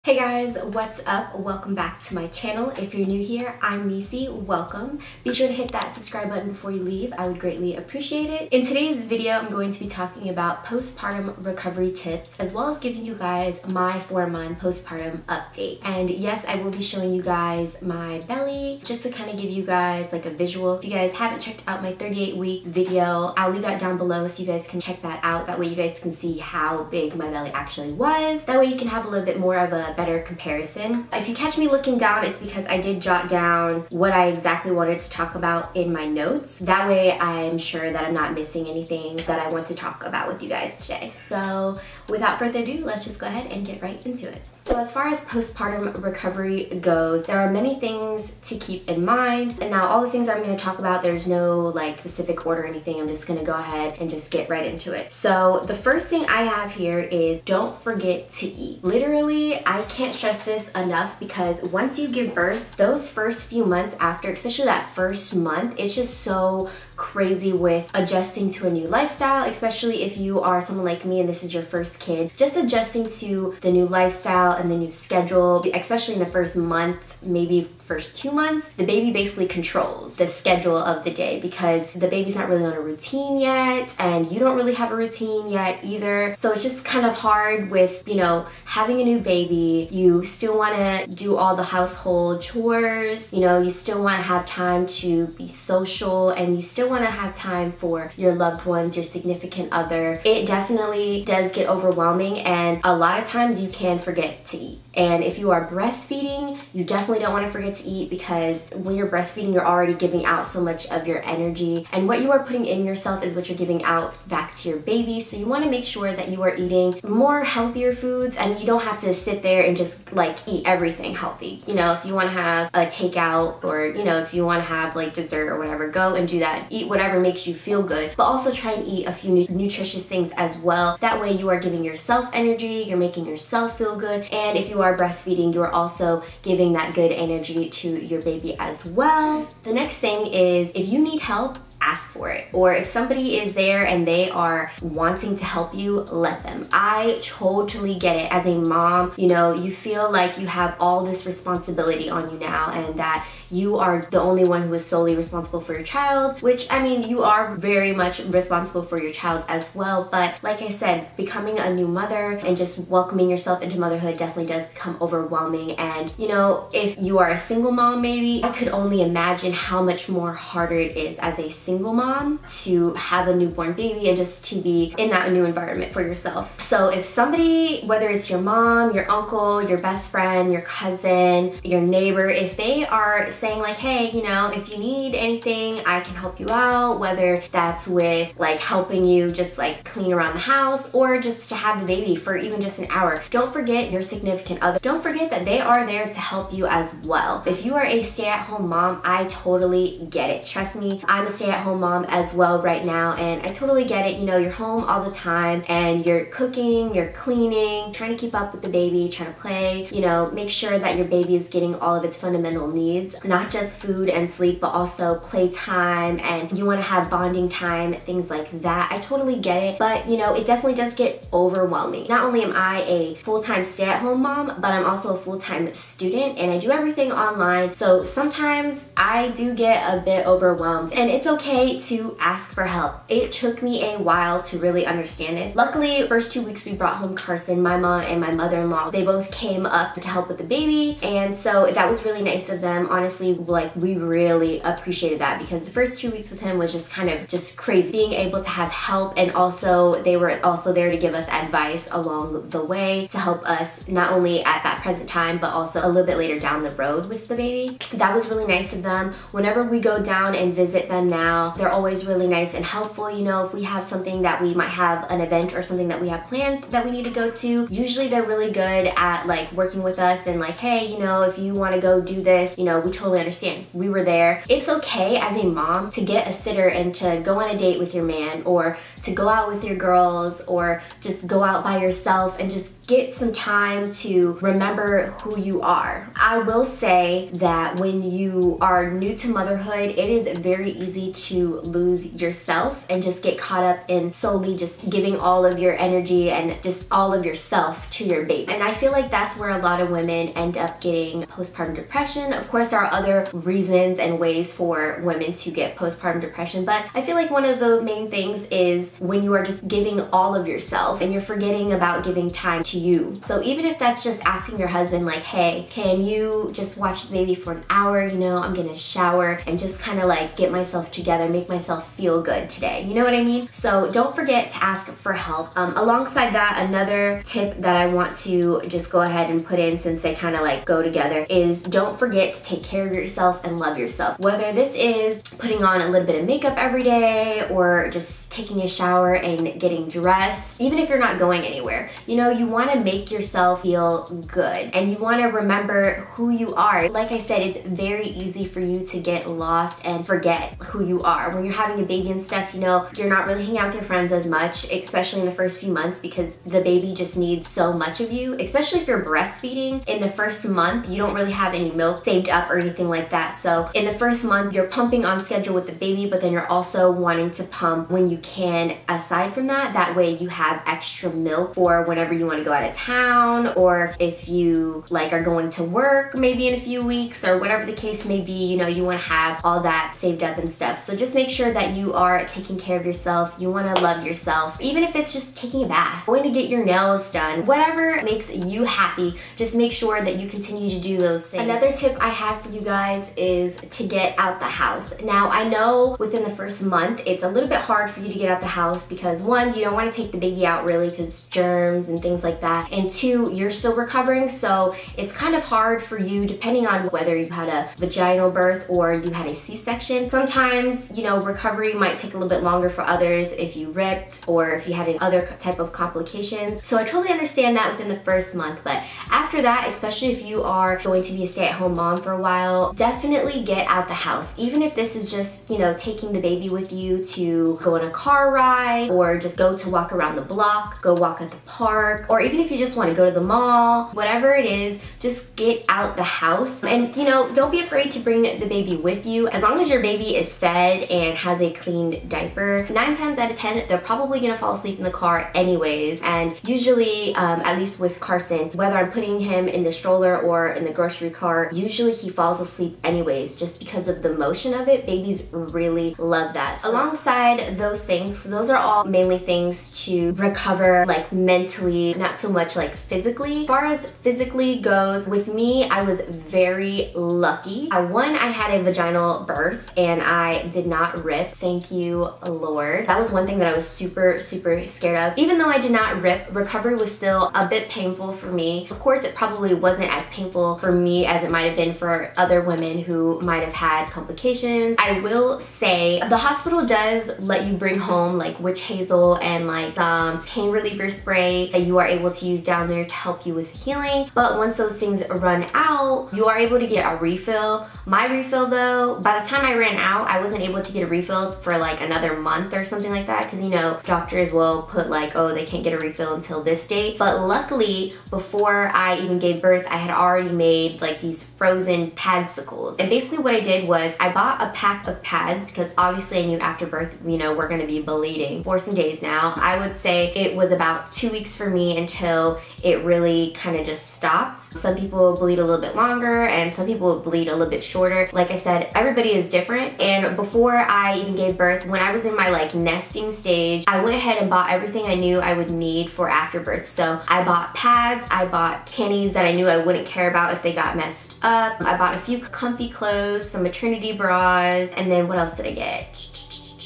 Hey guys, what's up? Welcome back to my channel. If you're new here, I'm Necee. Welcome. Be sure to hit that subscribe button before you leave. I would greatly appreciate it. In today's video, I'm going to be talking about postpartum recovery tips, as well as giving you guys my 4-month postpartum update. And yes, I will be showing you guys my belly, just to kind of give you guys like a visual. If you guys haven't checked out my 38-week video, I'll leave that down below so you guys can check that out. That way you guys can see how big my belly actually was. That way you can have a little bit more of a better comparison. If you catch me looking down, it's because I did jot down what I exactly wanted to talk about in my notes. That way I'm sure that I'm not missing anything that I want to talk about with you guys today. So without further ado, let's just go ahead and get right into it. So as far as postpartum recovery goes, there are many things to keep in mind. And now all the things I'm going to talk about, there's no like specific order or anything. I'm just going to go ahead and just get right into it. So the first thing I have here is don't forget to eat. Literally, I can't stress this enough because once you give birth, those first few months after, especially that first month, it's just so crazy with adjusting to a new lifestyle, especially if you are someone like me and this is your first kid. Just adjusting to the new lifestyle and the new schedule, especially in the first month, maybe first 2 months, the baby basically controls the schedule of the day because the baby's not really on a routine yet and you don't really have a routine yet either. So it's just kind of hard with, you know, having a new baby. You still want to do all the household chores, you know, you still want to have time to be social, and you still want to have time for your loved ones, your significant other. It definitely does get overwhelming, and a lot of times you can forget to eat. And if you are breastfeeding, you definitely don't want to forget to eat, because when you're breastfeeding, you're already giving out so much of your energy, and what you are putting in yourself is what you're giving out back to your baby. So you want to make sure that you are eating more healthier foods, and you don't have to sit there and just like eat everything healthy. You know, if you want to have a takeout, or you know, if you want to have like dessert or whatever, go and do that. Eat whatever makes you feel good, but also try and eat a few nutritious things as well. That way you are giving yourself energy, you're making yourself feel good, and if you are breastfeeding, you are also giving that good energy to your baby as well. The next thing is, if you need help, ask for it. Or if somebody is there and they are wanting to help you, let them. I totally get it. As a mom, you know, you feel like you have all this responsibility on you now, and that you are the only one who is solely responsible for your child, which, I mean, you are very much responsible for your child as well. But like I said, becoming a new mother and just welcoming yourself into motherhood definitely does become overwhelming. And you know, if you are a single mom, maybe, I could only imagine how much more harder it is as a single mom to have a newborn baby and just to be in that new environment for yourself. So if somebody, whether it's your mom, your uncle, your best friend, your cousin, your neighbor, if they are saying like, hey, you know, if you need anything, I can help you out, whether that's with like helping you just like clean around the house, or just to have the baby for even just an hour, don't forget your significant other. Don't forget that they are there to help you as well. If you are a stay-at-home mom, I totally get it. Trust me, I'm a stay-at-home mom as well right now, and I totally get it. You know, you're home all the time and you're cooking, you're cleaning, trying to keep up with the baby, trying to play, you know, make sure that your baby is getting all of its fundamental needs, not just food and sleep, but also playtime, and you want to have bonding time, things like that. I totally get it, but you know, it definitely does get overwhelming. Not only am I a full-time stay-at-home mom, but I'm also a full-time student, and I do everything online, so sometimes I do get a bit overwhelmed, and it's okay to ask for help. It took me a while to really understand this. Luckily, first 2 weeks we brought home Carson, my mom and my mother-in-law. They both came up to help with the baby, and so that was really nice of them. Honestly, like, we really appreciated that, because the first 2 weeks with him was just kind of just crazy. Being able to have help, and also they were also there to give us advice along the way to help us not only at that present time, but also a little bit later down the road with the baby. That was really nice of them. Whenever we go down and visit them now, they're always really nice and helpful. You know, if we have something that we might have an event or something that we have planned that we need to go to, usually they're really good at like working with us and like, hey, you know, if you want to go do this, you know, we totally understand. We were there. It's okay as a mom to get a sitter and to go on a date with your man, or to go out with your girls, or just go out by yourself and just get some time to remember who you are. I will say that when you are new to motherhood, it is very easy to lose yourself and just get caught up in solely just giving all of your energy and just all of yourself to your baby. And I feel like that's where a lot of women end up getting postpartum depression. Of course, there are other reasons and ways for women to get postpartum depression, but I feel like one of the main things is when you are just giving all of yourself and you're forgetting about giving time to you. So even if that's just asking your husband like, hey, can you just watch the baby for an hour? You know, I'm gonna shower and just kind of like get myself together, make myself feel good today. You know what I mean? So don't forget to ask for help. Alongside that, another tip that I want to just go ahead and put in, since they kind of like go together, is don't forget to take care of yourself and love yourself. Whether this is putting on a little bit of makeup every day or just taking a shower and getting dressed, even if you're not going anywhere, you know, you want to make yourself feel good and you want to remember who you are. Like I said, it's very easy for you to get lost and forget who you are. When you're having a baby and stuff, you know, you're not really hanging out with your friends as much, especially in the first few months, because the baby just needs so much of you. Especially if you're breastfeeding, in the first month, you don't really have any milk saved up or anything like that. So in the first month, you're pumping on schedule with the baby, but then you're also wanting to pump when you can aside from that. That way you have extra milk for whenever you want to go out of town, or if you like are going to work maybe in a few weeks, or whatever the case may be, you know, you want to have all that saved up and stuff. So just make sure that you are taking care of yourself. You want to love yourself, even if it's just taking a bath, going to get your nails done, whatever makes you happy. Just make sure that you continue to do those things. Another tip I have for you guys is to get out the house. Now, I know within the first month, it's a little bit hard for you to get out the house because one, you don't want to take the baby out really because germs and things like that. And two, you're still recovering. So it's kind of hard for you, depending on whether you had a vaginal birth or you had a C-section. Sometimes, you know, recovery might take a little bit longer for others if you ripped or if you had another type of complications. So I totally understand that within the first month, but after that, especially if you are going to be a stay-at-home mom for a while, definitely get out the house. Even if this is just, you know, taking the baby with you to go on a car ride or just go to walk around the block, go walk at the park, or even if you just want to go to the mall, whatever it is, just get out the house. And, you know, don't be afraid to bring the baby with you. As long as your baby is fed and has a cleaned diaper, 9 times out of 10, they're probably gonna fall asleep in the car anyways. And usually, at least with Carson, whether I'm putting him in the stroller or in the grocery cart, usually he falls asleep anyways, just because of the motion of it. Babies really love that. So, alongside those things, those are all mainly things to recover, like mentally, not so much like physically. As far as physically goes, with me, I was very lucky. One, I had a vaginal birth and I did not rip, thank you, Lord. That was one thing that I was super scared of. Even though I did not rip, recovery was still a bit painful for me. Of course, it probably wasn't as painful for me as it might have been for other women who might have had complications. I will say the hospital does let you bring home like witch hazel and like pain reliever spray that you are able to use down there to help you with healing. But once those things run out, you are able to get a refill. My refill though, by the time I ran out, I wasn't able to get a refill for like another month or something like that, because you know, doctors will put like, oh, they can't get a refill until this date. But luckily, before I even gave birth, I had already made like these frozen padsicles. And basically what I did was I bought a pack of pads because obviously I knew after birth, you know, we're gonna be bleeding for some days now. I would say it was about 2 weeks for me until it really kind of just stopped. Some people bleed a little bit longer and some people bleed a little bit shorter. Like I said, everybody is different. And before I even gave birth, when I was in my like nesting stage, I went ahead and bought everything I knew I would need for afterbirth. So I bought pads, I bought panties that I knew I wouldn't care about if they got messed up. I bought a few comfy clothes, some maternity bras, and then what else did I get?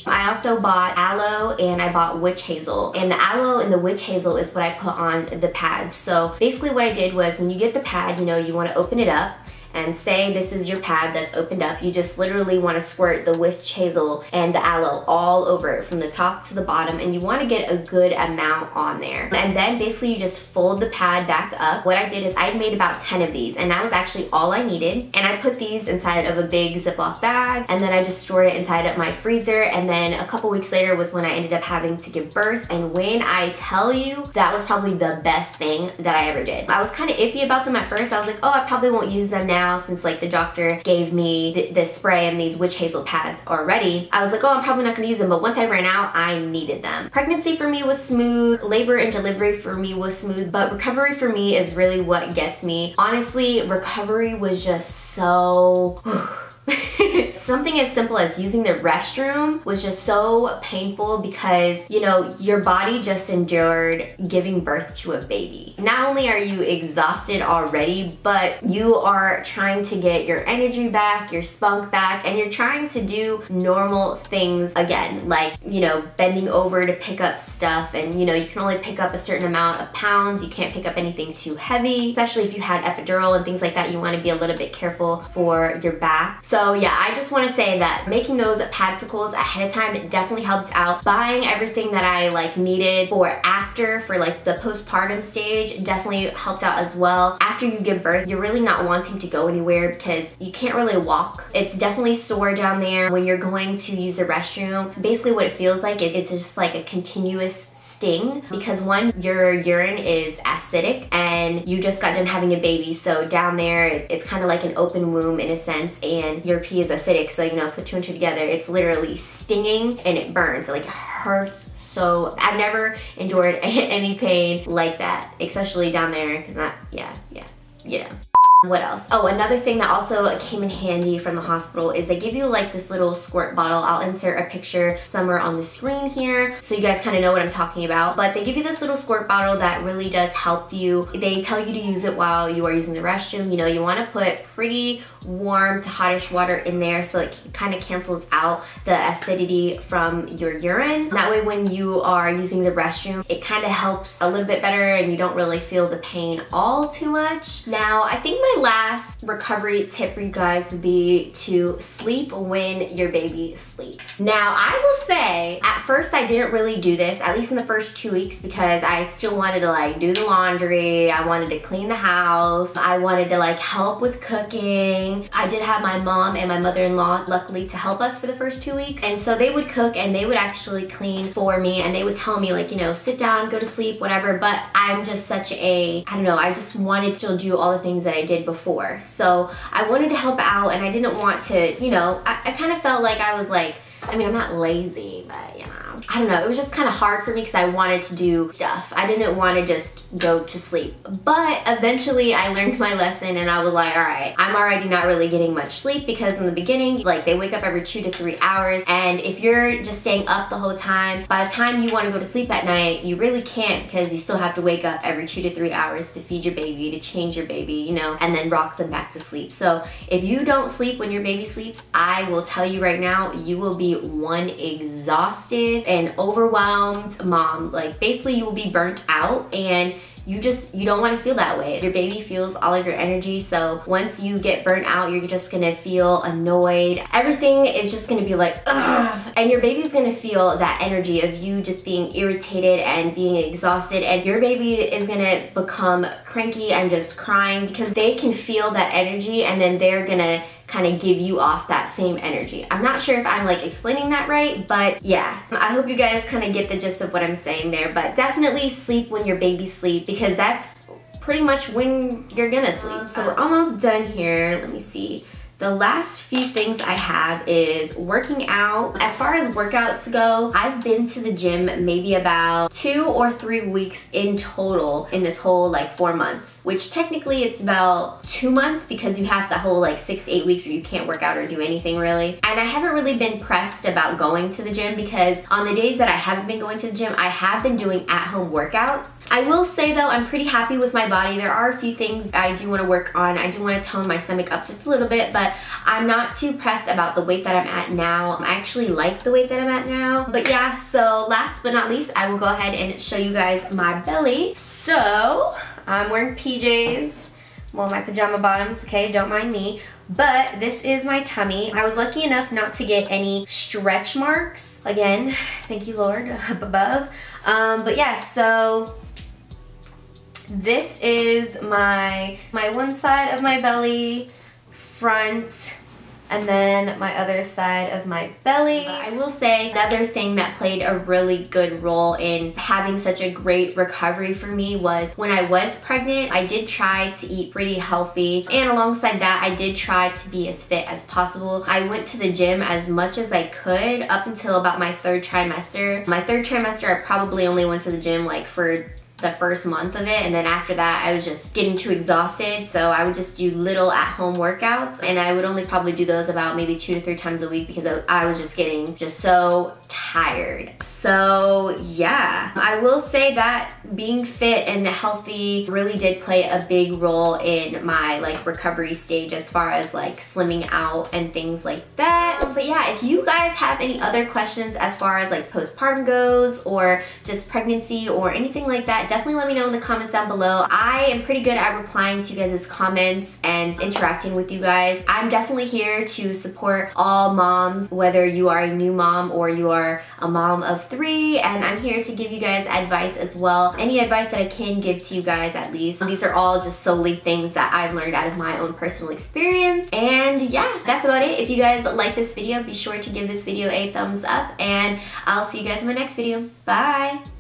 I also bought aloe and I bought witch hazel. And the aloe and the witch hazel is what I put on the pads. So basically what I did was when you get the pad, you know, you want to open it up and say this is your pad that's opened up. You just literally want to squirt the witch hazel and the aloe all over it from the top to the bottom, and you want to get a good amount on there. And then basically you just fold the pad back up. What I did is I made about 10 of these, and that was actually all I needed. And I put these inside of a big Ziploc bag, and then I just stored it inside of my freezer. And then a couple weeks later was when I ended up having to give birth. And when I tell you, that was probably the best thing that I ever did. I was kind of iffy about them at first. I was like, oh, I probably won't use them now since like the doctor gave me this spray and these witch hazel pads already. I was like, oh, I'm probably not gonna use them. But once I ran out, I needed them. Pregnancy for me was smooth. Labor and delivery for me was smooth. But recovery for me is really what gets me. Honestly, recovery was just so... Something as simple as using the restroom was just so painful because, you know, your body just endured giving birth to a baby. Not only are you exhausted already, but you are trying to get your energy back, your spunk back, and you're trying to do normal things again, like, you know, bending over to pick up stuff, and, you know, you can only pick up a certain amount of pounds. You can't pick up anything too heavy, especially if you had epidural and things like that. You want to be a little bit careful for your back. So yeah, I just want to say that making those padsicles ahead of time definitely helped out. Buying everything that I like needed for after, for like the postpartum stage, definitely helped out as well. After you give birth, you're really not wanting to go anywhere because you can't really walk. It's definitely sore down there when you're going to use the restroom. Basically what it feels like is it's just like a continuous sting, because one, your urine is acidic and you just got done having a baby, so down there it's kind of like an open womb in a sense, and your pee is acidic, so, you know, put two and two together, it's literally stinging and it burns, like it hurts. So I've never endured any pain like that, especially down there, because yeah. What else? Oh, another thing that also came in handy from the hospital is they give you like this little squirt bottle. I'll insert a picture somewhere on the screen here so you guys kind of know what I'm talking about. But they give you this little squirt bottle that really does help you. They tell you to use it while you are using the restroom. You know, you want to put pretty warm to hottish water in there so it kind of cancels out the acidity from your urine. That way when you are using the restroom, it kind of helps a little bit better and you don't really feel the pain all too much. Now, I think my last recovery tip for you guys would be to sleep when your baby sleeps. Now, I will say, at first I didn't really do this, at least in the first 2 weeks, because I still wanted to like do the laundry, I wanted to clean the house, I wanted to like help with cooking. I did have my mom and my mother-in-law luckily to help us for the first 2 weeks, and so they would cook and they would actually clean for me, and they would tell me like, you know, sit down, go to sleep, whatever. But I'm just such a, I don't know, I just wanted to still do all the things that I did before, so I wanted to help out, and I didn't want to, you know, I kind of felt like I was like, I mean, I'm not lazy, but you know, I don't know, it was just kind of hard for me because I wanted to do stuff. I didn't want to just go to sleep. But eventually I learned my lesson and I was like, all right, I'm already not really getting much sleep, because in the beginning, like, they wake up every 2 to 3 hours, and if you're just staying up the whole time, by the time you want to go to sleep at night, you really can't, because you still have to wake up every 2 to 3 hours to feed your baby, to change your baby, you know, and then rock them back to sleep. So if you don't sleep when your baby sleeps, I will tell you right now, you will be one exhausted and overwhelmed mom. Like, basically you will be burnt out, and you don't want to feel that way. Your baby feels all of your energy, so once you get burnt out, you're just gonna feel annoyed. Everything is just gonna be like, ugh. And your baby's gonna feel that energy of you just being irritated and being exhausted, and your baby is gonna become cranky and just crying because they can feel that energy, and then they're gonna kind of give you off that same energy. I'm not sure if I'm like explaining that right, but yeah, I hope you guys kind of get the gist of what I'm saying there. But definitely sleep when your baby sleeps, because that's pretty much when you're gonna sleep. So we're almost done here. Let me see. The last few things I have is working out. As far as workouts go, I've been to the gym maybe about 2 or 3 weeks in total in this whole like 4 months, which technically it's about 2 months because you have the whole like 6 to 8 weeks where you can't work out or do anything really. And I haven't really been pressed about going to the gym, because on the days that I haven't been going to the gym, I have been doing at-home workouts. I will say though, I'm pretty happy with my body. There are a few things I do want to work on. I do want to tone my stomach up just a little bit, but I'm not too pressed about the weight that I'm at now. I actually like the weight that I'm at now. But yeah, so last but not least, I will go ahead and show you guys my belly. So I'm wearing PJs well, my pajama bottoms, okay, don't mind me. But this is my tummy. I was lucky enough not to get any stretch marks. Again, thank you, Lord, up above. But yeah, so this is my one side of my belly, front, and then my other side of my belly. I will say another thing that played a really good role in having such a great recovery for me was when I was pregnant, I did try to eat pretty healthy, and alongside that, I did try to be as fit as possible. I went to the gym as much as I could up until about my 3rd trimester. My 3rd trimester, I probably only went to the gym like for the first month of it, and then after that I was just getting too exhausted, so I would just do little at-home workouts, and I would only probably do those about maybe 2 to 3 times a week because I was just getting so tired. So yeah, I will say that being fit and healthy really did play a big role in my like recovery stage as far as like slimming out and things like that. But yeah, if you guys have any other questions as far as like postpartum goes or just pregnancy or anything like that, definitely let me know in the comments down below. I am pretty good at replying to you guys' comments and interacting with you guys. I'm definitely here to support all moms, whether you are a new mom or you are a mom of 3, and I'm here to give you guys advice as well. Any advice that I can give to you guys, at least. These are all just solely things that I've learned out of my own personal experience. And yeah, that's about it. If you guys like this video, be sure to give this video a thumbs up, and I'll see you guys in my next video. Bye!